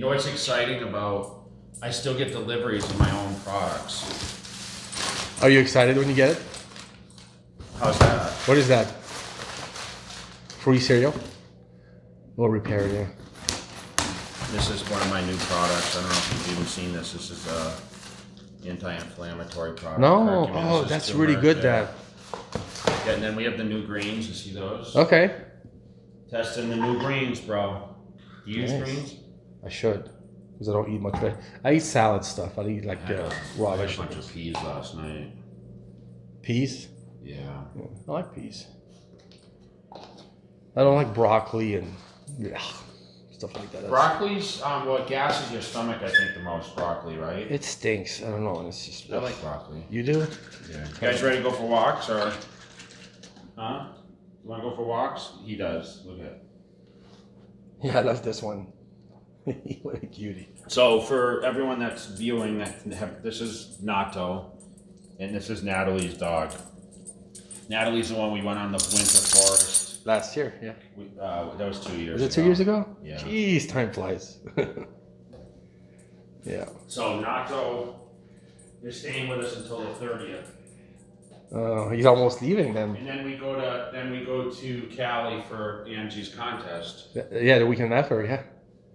You know what's exciting about, I still get deliveries of my own products. Are you excited when you get it? How's that? What is that? Free cereal? Or repair, yeah. This is one of my new products. I don't know if you've even seen this. This is a anti-inflammatory product. No, Curcumin. oh, This is that's really good, turmeric. Dad. Yeah, and then we have the new greens. You see those? Okay. Testing the new greens, bro. Do you use Nice. greens? I should, because I don't eat much. I eat salad stuff. I eat like I had raw a bunch vegetables. of peas last night. Peas? Yeah. Yeah, I like peas. I don't like broccoli and stuff like that. Broccoli's what gasses your stomach, I think, the most. Broccoli, right? It stinks. I don't know. It's just. I like broccoli. You do? Yeah. You guys ready to go for walks or? Huh? You want to go for walks? He does. Look at it. Yeah, I love this one. What a cutie. So for everyone that's viewing, this is Nato, and this is Natalie's dog. Natalie's the one we went on the winter forest. Last year, yeah. That was 2 years ago. Was it 2 years ago? Yeah. Jeez, time flies. Yeah. So Nato is staying with us until the 30th. He's almost leaving then. And then we go to Cali for Angie's contest. Yeah, the weekend after, yeah.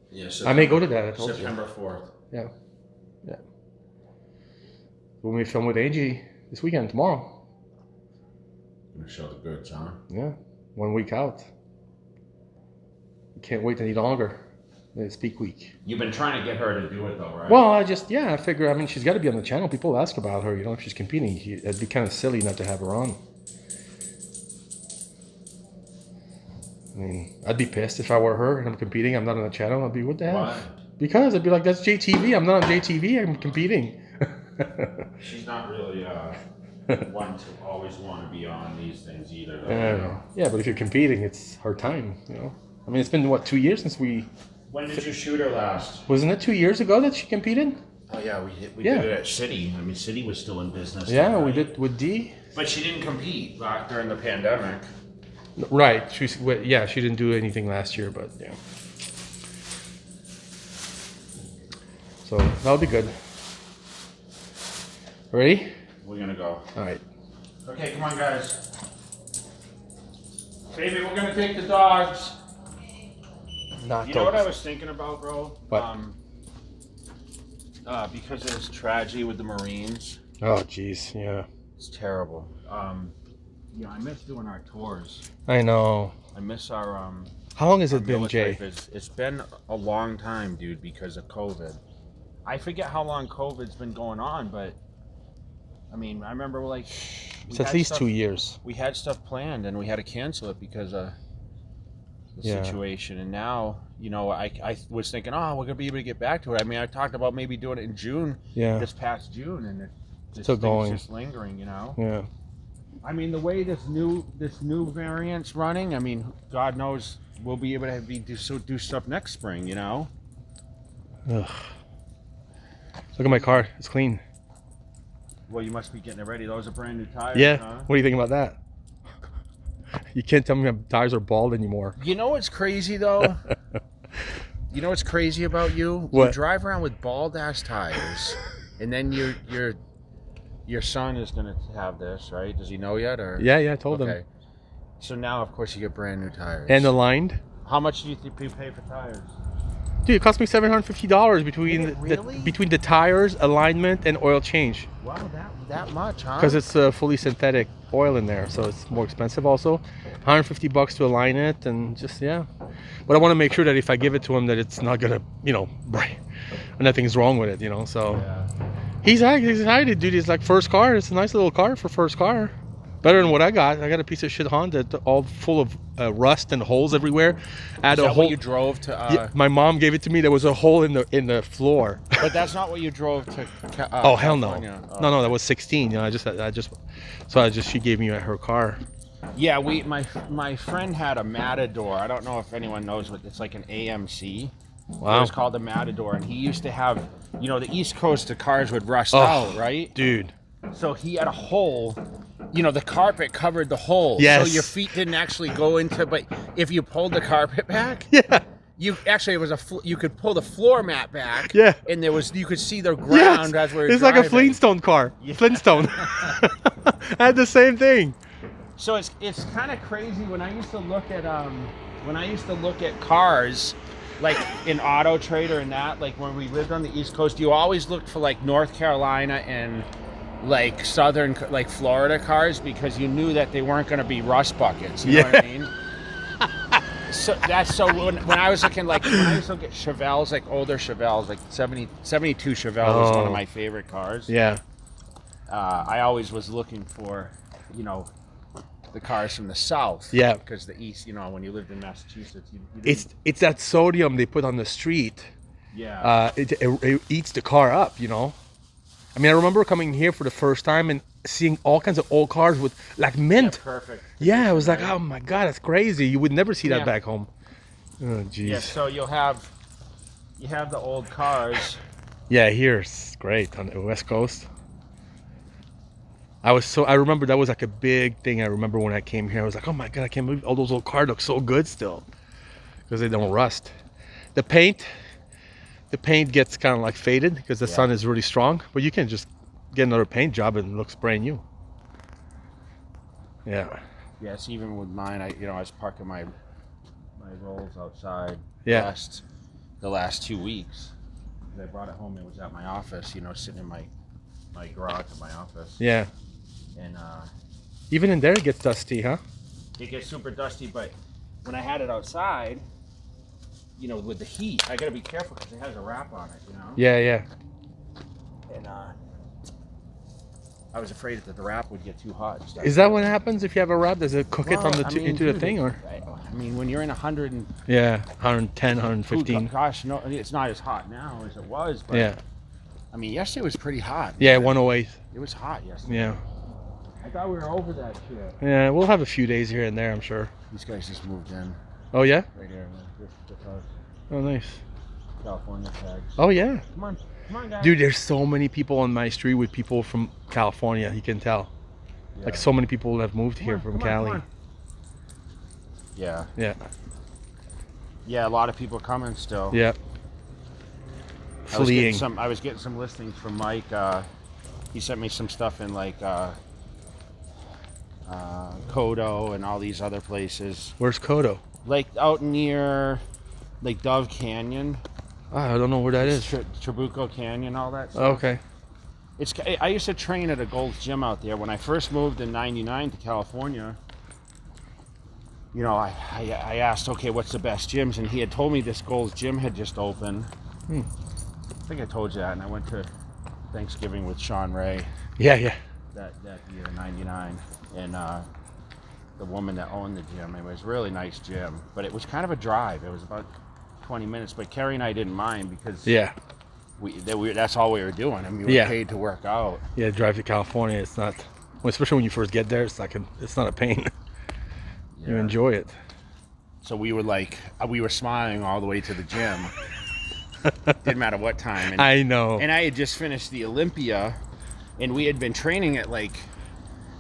Yes. I may go to that, I told September 4th. you. Yeah. When we film with Angie this weekend, tomorrow. Gonna show the goods, huh? Yeah. 1 week out. Can't wait any longer. It's peak week. You've been trying to get her to do it though, right? Well, I figure, I mean, she's got to be on the channel. People ask about her, if she's competing. It'd be kind of silly not to have her on. I mean, I'd be pissed if I were her and I'm competing. I'm not on the channel. I'd be, what the hell? Why? Because I'd be like, that's JTV. I'm not on JTV. I'm competing. She's not really one to always want to be on these things either. Though, I know. Yeah, but if you're competing, it's her time, I mean, it's been, 2 years since we... When did you shoot her last? Wasn't it 2 years ago that she competed? Oh yeah, we did it at City. I mean, City was still in business. Yeah, then, we right? did with D. But she didn't compete during the pandemic. Right. She didn't do anything last year, but yeah. So that'll be good. Ready? We're gonna go. All right. Okay, come on, guys. Baby, we're gonna take the dogs. Not You know what I was thinking about, bro? What? Because of this tragedy with the Marines. Oh, jeez. Yeah. It's terrible. I miss doing our tours. I know. I miss our How long has our it been, military Jay? visits. It's been a long time, dude, because of COVID. I forget how long COVID's been going on, but I mean, I remember It's at least 2 years. We had stuff planned and we had to cancel it because of the situation. And now, I was thinking, we're gonna be able to get back to it. I mean, I talked about maybe doing it in June. Yeah. This past June, and this Still thing's going. just lingering. Yeah. I mean, the way this new variant's running, I mean, God knows we'll be able to do stuff next spring. Ugh. Look at my car. It's clean. Well, you must be getting it ready. Those are brand new tires. Yeah. Huh? What do you think about that? You can't tell me my tires are bald anymore. You know what's crazy though? You know what's crazy about you? What? You drive around with bald ass tires, and then your son is gonna have this, right? Does he know yet? Or Yeah, I told him. okay. So now, of course, you get brand new tires. And aligned. How much do you think you pay for tires? Dude, it cost me $750 between Did it really? between the tires, alignment, and oil change. Wow, that much, huh? Because it's fully synthetic oil in there, so it's more expensive also. $150 to align it, and just But I want to make sure that if I give it to him, that it's not gonna, break. Nothing's wrong with it, So Yeah. he's excited, dude. He's like, first car. It's a nice little car for first car. Better than what I got. I got a piece of shit Honda, all full of rust and holes everywhere. Is that what you drove to? Yeah, my mom gave it to me. There was a hole in the floor. But that's not what you drove to. Oh hell no! California. Oh. No, that was 16. She gave me her car. Yeah, my friend had a Matador. I don't know if anyone knows what it's like, an AMC. Wow. It was called the Matador, and he used to have, the East Coast, the cars would rust out, right? Dude. So he had a hole. The carpet covered the hole. Yes. So your feet didn't actually go into. But if you pulled the carpet back, Yeah. it was you could pull the floor mat back. Yeah. And you could see the ground as we were it's driving. like a Flintstone car. Yeah. Flintstone. I had the same thing. So it's kind of crazy when I used to look at cars, like in Auto Trader and that, like when we lived on the East Coast, you always looked for like North Carolina and like southern, like Florida cars, because you knew that they weren't going to be rust buckets. You know what I mean? So when I was looking, like when I used to look at Chevelles, like older Chevelles, like 72 Chevelle is one of my favorite cars. Yeah. I always was looking for, you know, the cars from the south. Yeah. Because the east, you know, when you lived in Massachusetts, you It's that sodium they put on the street. Yeah. It eats the car up, you know. I mean, I remember coming here for the first time and seeing all kinds of old cars with like mint. Yeah, perfect. Yeah, I was like, oh my god, that's crazy. You would never see that Yeah. back home. Oh jeez. Yeah. So you have the old cars. Yeah, here it's great on the West Coast. I remember that was like a big thing. I remember when I came here, I was like, oh my god, I can't believe all those old cars look so good still, because they don't rust. The paint gets kind of like faded because the sun is really strong, but you can just get another paint job and it looks brand new. Yeah. Yes, even with mine, I was parking my Rolls outside. Yeah. The last 2 weeks. I brought it home. It was at my office, you know, sitting in my garage at my office. Yeah. And even in there it gets dusty, huh? it gets super dusty. But when I had it outside, you know, with the heat, I gotta be careful because it has a wrap on it, you know. Yeah, yeah. And I was afraid that the wrap would get too hot. And stuff. Is that what happens if you have a wrap? Does it cook it Well, from into the dude, thing, or? I mean, when you're in 100 and 110, 115. gosh, no, it's not as hot now as it was. But Yeah. I mean, yesterday was pretty hot. Yeah, 108. It was hot yesterday. Yeah. I thought we were over that shit. Yeah, we'll have a few days here and there, I'm sure. These guys just moved in Oh yeah? right here. This house, Oh nice. California tags. Oh yeah. Come on, guys. Dude, there's so many people on my street with people from California, you can tell. Yeah. Like so many people have moved here from come Cali. on. Yeah. Yeah. Yeah, a lot of people coming still. Yeah. Fleeing. I was getting some listings from Mike. He sent me some stuff in like Kodo and all these other places. Where's Kodo? Like out near like Dove Canyon. I don't know where that is. Trabuco Canyon, all that stuff. Oh, okay. I used to train at a Gold's Gym out there. When I first moved in '99 to California, you know, I asked, okay, what's the best gyms? And he had told me this Gold's Gym had just opened. I think I told you that. And I went to Thanksgiving with Sean Ray. Yeah, yeah. That year, '99, and the woman that owned the gym. It was a really nice gym, but it was kind of a drive. It was about 20 minutes, but Carrie and I didn't mind because that's all we were doing. I mean, we were paid to work out. Yeah, drive to California. It's not, well, especially when you first get there. It's like it's not a pain. You enjoy it. So we were smiling all the way to the gym. Didn't matter what time. And, I know. And I had just finished the Olympia, and we had been training at like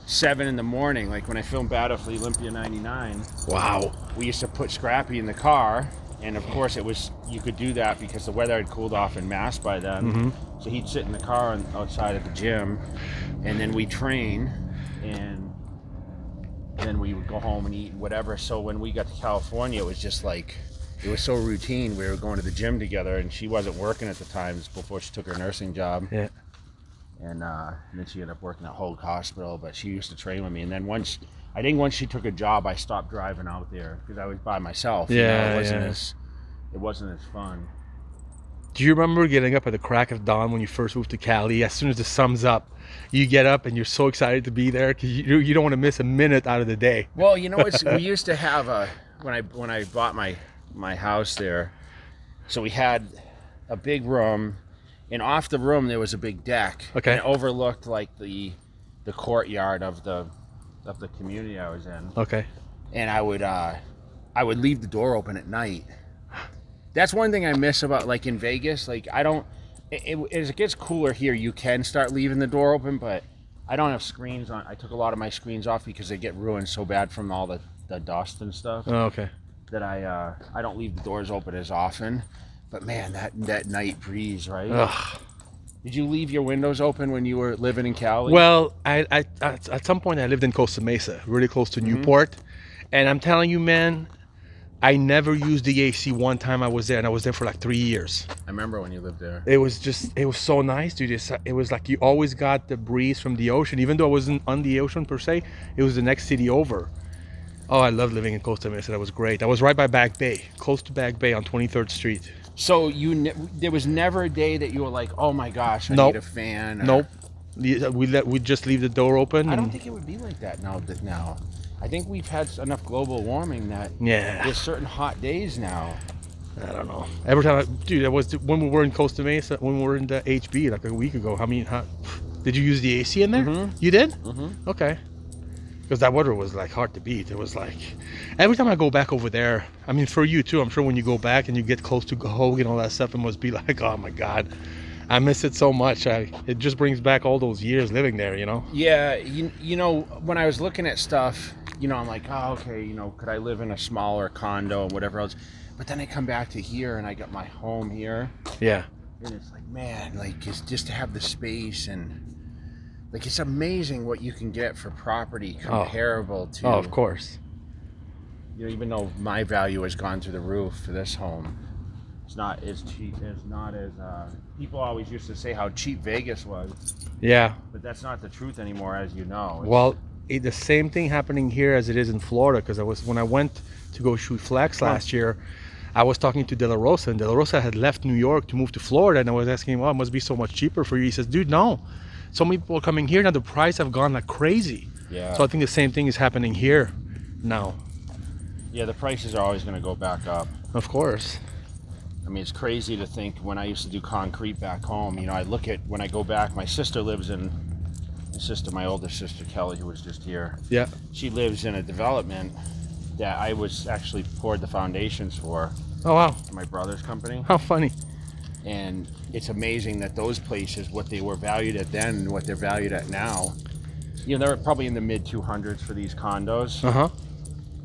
7 in the morning. Like when I filmed Battle for the Olympia '99. Wow. We used to put Scrappy in the car, and of course you could do that because the weather had cooled off in Mass by then. So he'd sit in the car outside of the gym, and then we'd train, and then we would go home and eat and whatever. So when we got to California, it was just like, it was so routine. We were going to the gym together, and she wasn't working at the time before she took her nursing job. Yeah. And then she ended up working at Hoag Hospital, but she used to train with me. And then once she took a job, I stopped driving out there because I was by myself. Yeah, it wasn't as fun. Do you remember getting up at the crack of dawn when you first moved to Cali? As soon as the sun's up, you get up and you're so excited to be there because you don't want to miss a minute out of the day. Well, you know, we used to have when I bought my house there, so we had a big room, and off the room there was a big deck. Okay. And it overlooked like the courtyard of the community I was in. Okay. And I would leave the door open at night. That's one thing I miss about like in Vegas. Like as it gets cooler here, you can start leaving the door open, but I don't have screens on. I took a lot of my screens off because they get ruined so bad from all the dust and stuff. Oh, okay. that I don't leave the doors open as often. But man, that night breeze, right? Ugh. Did you leave your windows open when you were living in Cali? Well, I at some point I lived in Costa Mesa, really close to Newport, and I'm telling you, man, I never used the AC one time I was there, and I was there for like 3 years. I remember when you lived there. It was so nice, dude. It was like you always got the breeze from the ocean, even though I wasn't on the ocean per se. It was the next city over. Oh, I loved living in Costa Mesa. That was great. I was right by Back Bay, close to Back Bay on 23rd Street. So there was never a day that you were like, oh my gosh, I Nope. need a fan. Or... Nope. We just leave the door open. I don't think it would be like that now. I think we've had enough global warming that there's certain hot days now. I don't know. Every time, dude, that was when we were in Costa Mesa, when we were in the HB like a week ago. Did you use the AC in there? Mm-hmm. You did? Mm-hmm. Okay. Because that weather was like hard to beat. It was like every time I go back over there. I mean, for you too. I'm sure when you go back and you get close to Hogue and all that stuff, it must be like, oh my God, I miss it so much. It just brings back all those years living there, you know? Yeah, you know, when I was looking at stuff, you know, I'm like, oh, okay, you know, could I live in a smaller condo and whatever else? But then I come back to here and I got my home here. Yeah. And it's like, man, like, it's just to have the space and, like, it's amazing what you can get for property comparable to... Oh, of course. You know, even though my value has gone through the roof for this home, it's not as cheap, people always used to say how cheap Vegas was. Yeah. But that's not the truth anymore, as you know. Well, the same thing happening here as it is in Florida, because when I went to go shoot flex last year, I was talking to De La Rosa, and De La Rosa had left New York to move to Florida, and I was asking him, well, it must be so much cheaper for you. He says, dude, no. So many people are coming here now, the price have gone like crazy. Yeah. So I think the same thing is happening here now. Yeah, the prices are always going to go back up. Of course. I mean, it's crazy to think when I used to do concrete back home, you know, I look at when I go back, my sister lives in, my older sister, Kelly, who was just here. Yeah. She lives in a development that I was actually poured the foundations for. Oh, wow. My brother's company. How funny. And it's amazing that those places, what they were valued at then and what they're valued at now, you know, they're probably in the mid 200s for these condos. Uh-huh.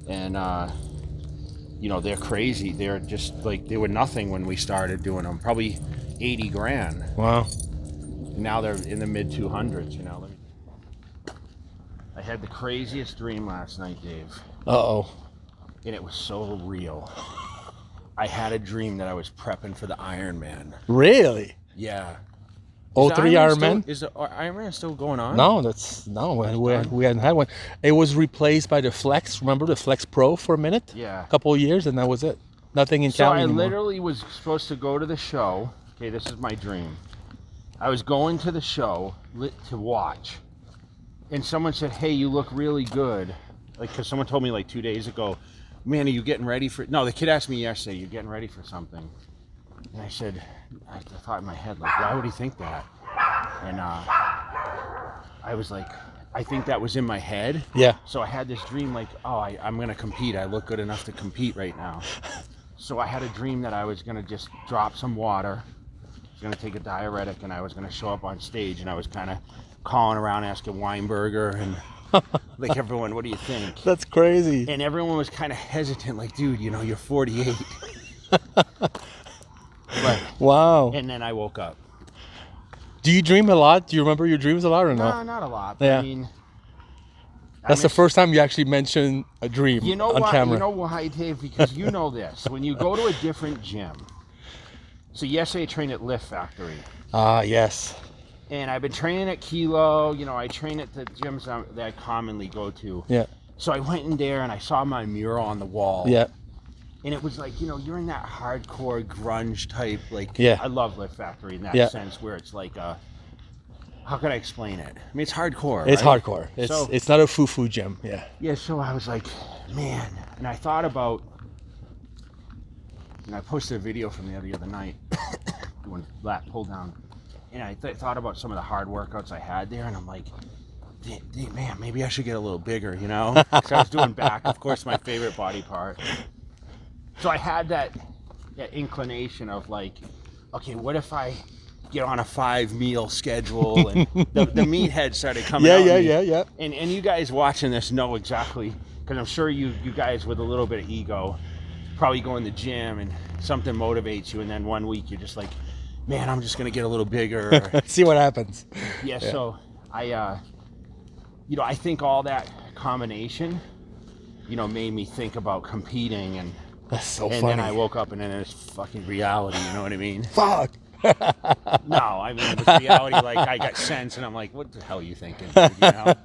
And, you know, they're crazy. They're just like, they were nothing when we started doing them. Probably 80 grand. Wow. Now they're in the mid 200s, you know. I had the craziest dream last night, Dave. Uh-oh. And it was so real. I had a dream that I was prepping for the Ironman. Really? Yeah. Oh, 3 Ironman? Is the Ironman still going on? No, we hadn't had one. It was replaced by the Flex. Remember the Flex Pro for a minute? Yeah. A couple of years, and that was it. Nothing in Cali anymore. So I literally was supposed to go to the show. Okay, this is my dream. I was going to the show to watch, and someone said, "Hey, you look really good." Like, because someone told me like 2 days ago, "Man, are you getting ready for?" No, the kid asked me yesterday, "You getting ready for something?" And I said, I thought in my head, like, why would he think that? And I was like, I think that was in my head. Yeah. So I had this dream like, oh, I'm going to compete. I look good enough to compete right now. So I had a dream that I was going to just drop some water. I was going to take a diuretic, and I was going to show up on stage, and I was kind of calling around asking Weinberger and like, everyone, what do you think? That's crazy. And everyone was kind of hesitant, like, dude, you know, you're 48. But, wow. And then I woke up. Do you dream a lot? Do you remember your dreams a lot or No, not? not a lot. But Yeah. I mean, That's the first time you actually mentioned a dream on camera. You know why, Dave? Because you know this. When you go to a different gym. So yesterday I trained at Lift Factory. Ah, yes. And I've been training at Kilo. You know, I train at the gyms that I commonly go to. Yeah. So I went in there and I saw my mural on the wall. Yeah. And it was like, you know, you're in that hardcore grunge type, like, yeah. I love Lift Factory in that sense where it's like, how can I explain it? I mean, it's hardcore, It's right? hardcore. It's not a foo-foo gym, yeah. Yeah, so I was like, man, and I thought about, and I posted a video from the other night, doing lat pull down, and I thought about some of the hard workouts I had there, and I'm like, man, maybe I should get a little bigger, you know? Because I was doing back, of course, my favorite body part. So I had that inclination of like, okay, what if I get on a 5-meal schedule? And the meathead started coming out. Yeah. And you guys watching this know exactly, because I'm sure you guys with a little bit of ego probably go in the gym and something motivates you, and then one week you're just like, man, I'm just gonna get a little bigger. See what happens. Yeah. So I think all that combination, made me think about competing, and That's so and funny. then I woke up and then it's fucking reality. You know what I mean? Fuck. No, I mean, it was reality. Like, I got sense, and I'm like, what the hell are you thinking, dude?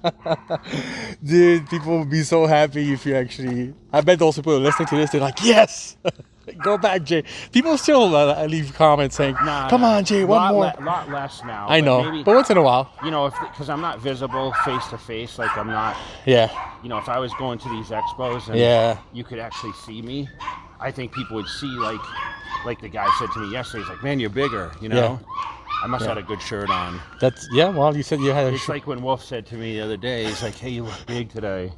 Dude, people would be so happy if you actually. I bet those people are listening to this. They're like, yes, go back, Jay. People still leave comments saying, come on, Jay, one more. Lot less now. I know, maybe, but once in a while. because I'm not visible face to face. Like, I'm not. Yeah. If I was going to these expos and you could actually see me, I think people would see like the guy said to me yesterday. He's like, man, you're bigger. Yeah. I must have had a good shirt on. Well, you said you had a It's like when Wolf said to me the other day, he's like, hey, you look big today.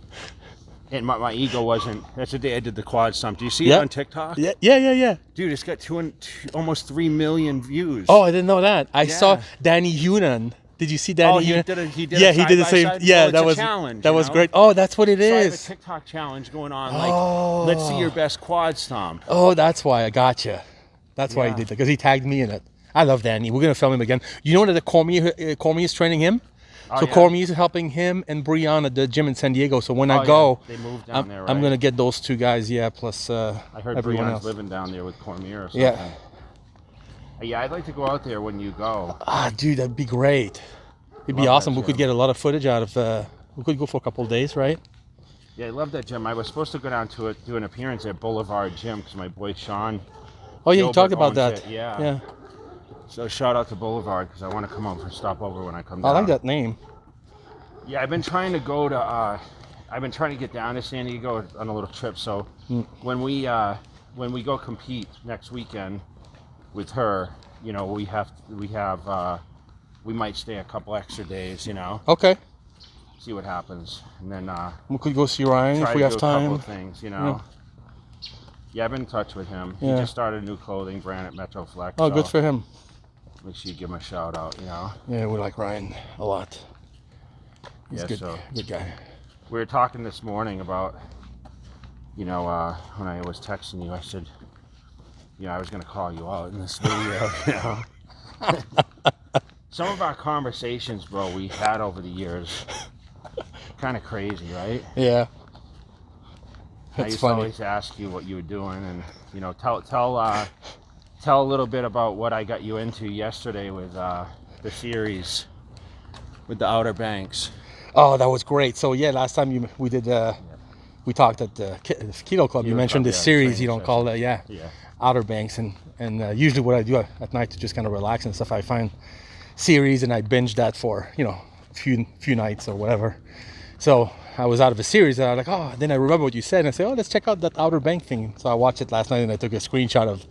And my ego wasn't. That's the day I did the quad stomp. Do you see it on TikTok? Yeah. Dude, it's got almost 3 million views. Oh, I didn't know that. I saw Danny Hunan. Did you see Danny Hunan? He did he did the same. side. Yeah, Well, that was a challenge. That was great. Oh, that's what it So I have a is. TikTok challenge going on. Like, let's see your best quad stomp. Oh, that's why I gotcha. That's why he did that, because he tagged me in it. I love Danny. We're gonna film him again. You know that Cormier is training him. So Cormier is helping him and Brian at the gym in San Diego. So when I go, they moved down there, right? I'm gonna get those two guys. Yeah, plus I heard everyone Brian's else. living down there with Cormier or something. Yeah. Yeah, I'd like to go out there when you go. Dude, that'd be great. It'd be awesome. We could get a lot of footage out of. We could go for a couple of days, right? Yeah, I love that gym. I was supposed to go down to do an appearance at Boulevard Gym because my boy Sean. Oh yeah, you Gilbert talked about owns that. it. Yeah. Yeah. So shout out to Boulevard because I want to come over and stop over when I come down. I like that name. Yeah, I've been trying to go to. I've been trying to get down to San Diego on a little trip. So when we go compete next weekend with her, we might stay a couple extra days. Okay. See what happens, and then We could go see Ryan try if we to have do a couple time. of things. Yeah, I've been in touch with him. Yeah. He just started a new clothing brand at Metroflex. Oh, so good for him. make sure you give him a shout out. Yeah, we like Ryan a lot. He's Yeah, good guy. We were talking this morning about, when I was texting you, I said, I was going to call you out in this video, Some of our conversations, bro, we had over the years, kind of crazy, right? Yeah. I That's used funny. to always ask you what you were doing, and tell a little bit about what I got you into yesterday with the series with the Outer Banks. Oh, that was great. So yeah, last time we talked at the Keto Club. You mentioned Club, this yeah, series. training You don't call it, Outer Banks, and usually what I do at night to just kind of relax and stuff. I find series and I binge that for a few nights or whatever. So I was out of a series and I was like, then I remember what you said and I said, let's check out that Outer Bank thing. So I watched it last night and I took a screenshot of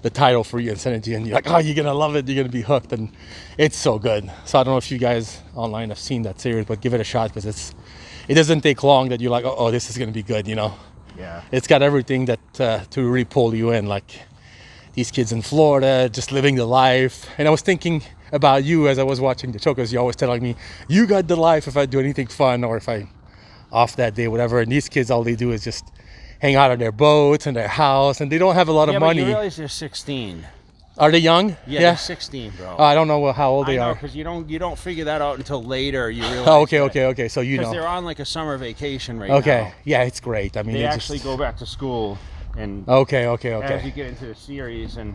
the title for you and sent it to you, and you're like, you're gonna love it, you're gonna be hooked, and it's so good. So I don't know if you guys online have seen that series, but give it a shot because it doesn't take long that you're like, this is gonna be good, Yeah. It's got everything that to really pull you in, like these kids in Florida just living the life. And I was thinking about you as I was watching the show, because you're always telling me you got the life if I do anything fun or if I'm off that day, whatever. And these kids, all they do is just hang out on their boats and their house, and they don't have a lot of money. But you realize they're 16. Are they young? Yeah, they're 16, bro. I don't know how old they are. Because you don't figure that out until later. You realize. Okay. So because they're on like a summer vacation right now. Okay, yeah, it's great. I mean, they actually go back to school, and Okay. as you get into the series, and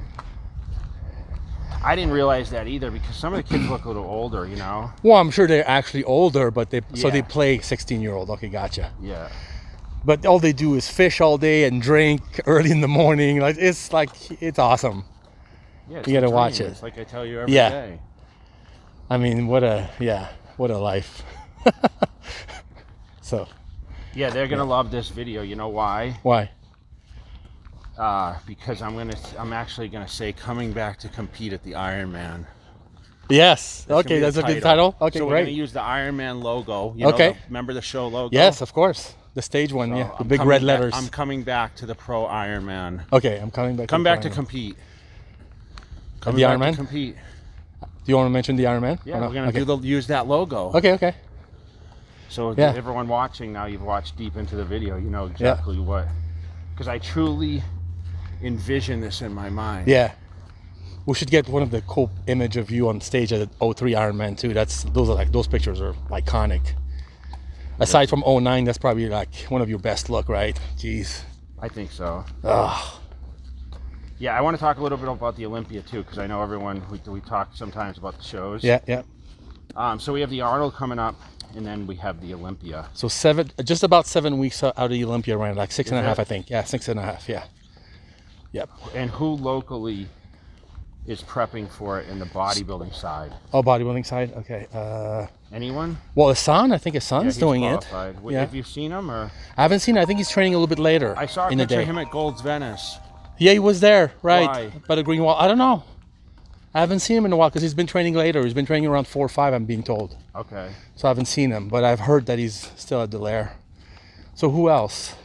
I didn't realize that either because some of the kids look a little older, Well, I'm sure they're actually older, but they Yeah. play 16-year-old. Okay, gotcha. Yeah. But all they do is fish all day and drink early in the morning. It's awesome. Yeah, You gotta watch it. It's like I tell you every day. I mean, what a life. So. Yeah, they're gonna love this video. You know why? Why? Because I'm actually gonna say coming back to compete at the Ironman. Yes. That's gonna okay, be that's the a good title. Okay, so we're great. gonna use the Ironman logo. Okay. Remember the show logo? Yes, of course. The stage one, So the big red letters. I'm coming back to the pro Ironman. Okay, I'm coming back. Come back to Ironman. compete. The Coming back Ironman? to compete. Do you want to mention the Ironman? Yeah, Or no? we're gonna use that logo. Okay. So Yeah. everyone watching now, you've watched deep into the video. You know exactly what. Because I truly envision this in my mind. Yeah. We should get one of the cool image of you on stage at the 03 Ironman too. Those pictures are iconic. Aside from 09, that's probably like one of your best look, right? Jeez. I think so. Ugh. Yeah, I want to talk a little bit about the Olympia too, because I know everyone, we talk sometimes about the shows. Yeah, yeah. So we have the Arnold coming up, and then we have the Olympia. So just about 7 weeks out of the Olympia ran, like 6.5, I think. Yeah, 6.5, yeah. Yep. And who locally is prepping for it in the bodybuilding side? Oh, bodybuilding side? Okay. Anyone? Well, Hassan, I think Hassan's he's doing qualified. it. Yeah. Have you seen him? Or I haven't seen it. I think he's training a little bit later I saw a in the picture day. of him at Gold's Venice. Yeah, he was there, right? Why? By the green wall. I don't know. I haven't seen him in a while because he's been training later. He's been training around 4 or 5, I'm being told. Okay. So I haven't seen him, but I've heard that he's still at Delaire. So who else?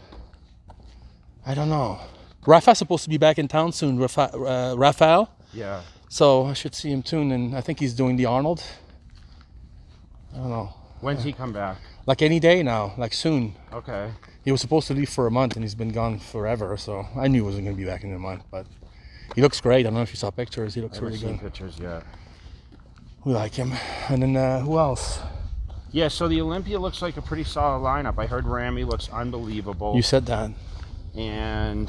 I don't know. Rafa's supposed to be back in town soon, Rafael. Yeah. So I should see him soon, and I think he's doing the Arnold. I don't know. When's he come back? Like any day now, like soon. Okay. He was supposed to leave for a month, and he's been gone forever, so I knew he wasn't going to be back in a month, but he looks great. I don't know if you saw pictures. He looks I haven't really seen good. pictures yet. We like him. And then who else? Yeah, so the Olympia looks like a pretty solid lineup. I heard Ramy looks unbelievable. You said that. And,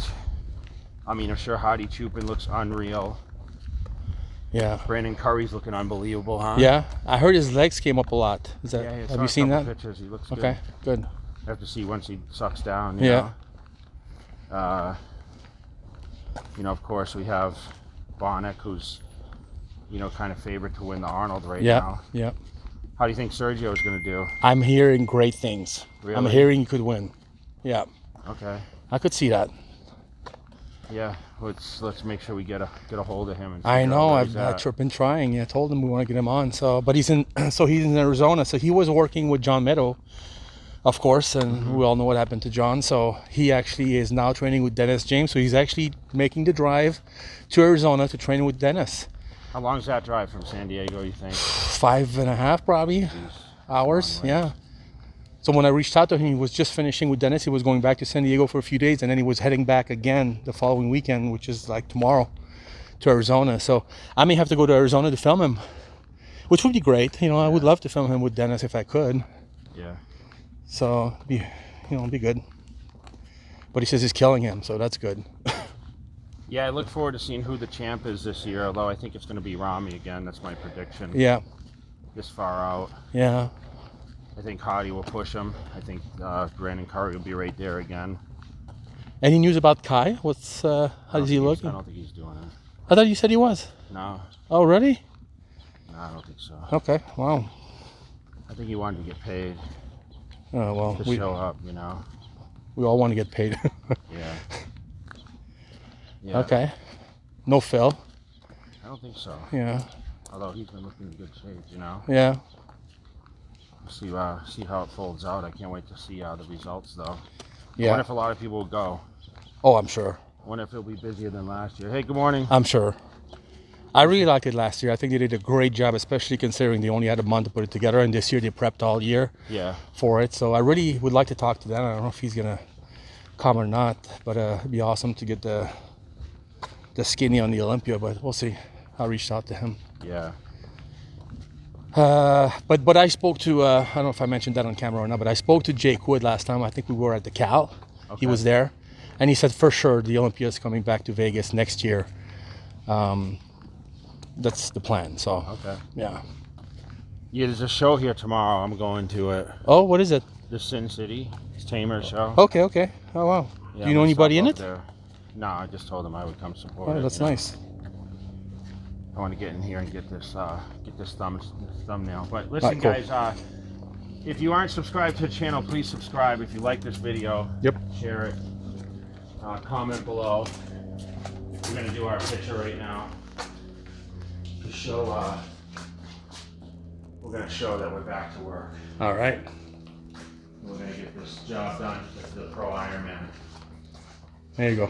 I mean, I'm sure Hadi Chupin looks unreal. Yeah. Brandon Curry's looking unbelievable, huh? Yeah. I heard his legs came up a lot. Is that? Yeah, I have saw you a seen couple that? Pictures. He looks Okay. Good. I have to see once he sucks down. Yeah. You know, of course, we have Bonnick, who's, you know, kind of favorite to win the Arnold right Yeah. now. Yeah. How do you think Sergio is going to do? I'm hearing great things. Really? I'm hearing he could win. Yeah. Okay. I could see that. Yeah. Let's make sure we get a hold of him. And I figure out know. where I've he's at. been trying. I told him we want to get him on. So, but he's in Arizona. So he was working with John Meadow, of course, and we all know what happened to John. So he actually is now training with Dennis James. So he's actually making the drive to Arizona to train with Dennis. How long is that drive from San Diego, you think? 5.5 probably Jeez. hours. Long way. Yeah. So when I reached out to him, he was just finishing with Dennis. He was going back to San Diego for a few days, and then he was heading back again the following weekend, which is like tomorrow, to Arizona. So I may have to go to Arizona to film him, which would be great. You know, I would love to film him with Dennis if I could. Yeah. So be good. But he says he's killing him, so that's good. Yeah, I look forward to seeing who the champ is this year, although I think it's going to be Ramy again. That's my prediction. Yeah. This far out. Yeah. I think Hadi will push him. I think Brandon Curry will be right there again. Any news about Kai? How does he look? I don't think he's doing it. I thought you said he was. No. Oh, really? No, I don't think so. Okay. Wow. I think he wanted to get paid Oh well. to show up, you know. We all want to get paid. Yeah. Yeah. Okay. No Phil. I don't think so. Yeah. Although he's been looking in good shape, you know. Yeah. See how it folds out. I can't wait to see the results, though. I Yeah. wonder if a lot of people will go. Oh, I'm sure. I wonder if it'll be busier than last year. Hey, good morning. I'm sure. I really liked it last year. I think they did a great job, especially considering they only had a month to put it together, and this year they prepped all year Yeah. for it. So I really would like to talk to Dan. I don't know if he's gonna come or not, but it'd be awesome to get the skinny on the Olympia. But we'll see. I reached out to him. Yeah. But I spoke to I don't know if I mentioned that on camera or not, but I spoke to Jake Wood last time. I think we were at the Cal. Okay. He was there, and he said for sure the Olympia is coming back to Vegas next year. That's the plan. So Okay. yeah. Yeah, there's a show here tomorrow. I'm going to it. Oh, what is it? The Sin City. It's Tamer show. Okay. Oh wow. Yeah, Do you know I'm anybody in up it? there. No, I just told them I would come support Oh, it. that's you know. nice. I want to get in here and get this thumbnail. But listen, cool. guys, if you aren't subscribed to the channel, please subscribe. If you like this video, Yep. share it. Comment below. We're gonna do our picture right now to show. We're gonna show that we're back to work. All right. We're gonna get this job done with the Pro Ironman. There you go.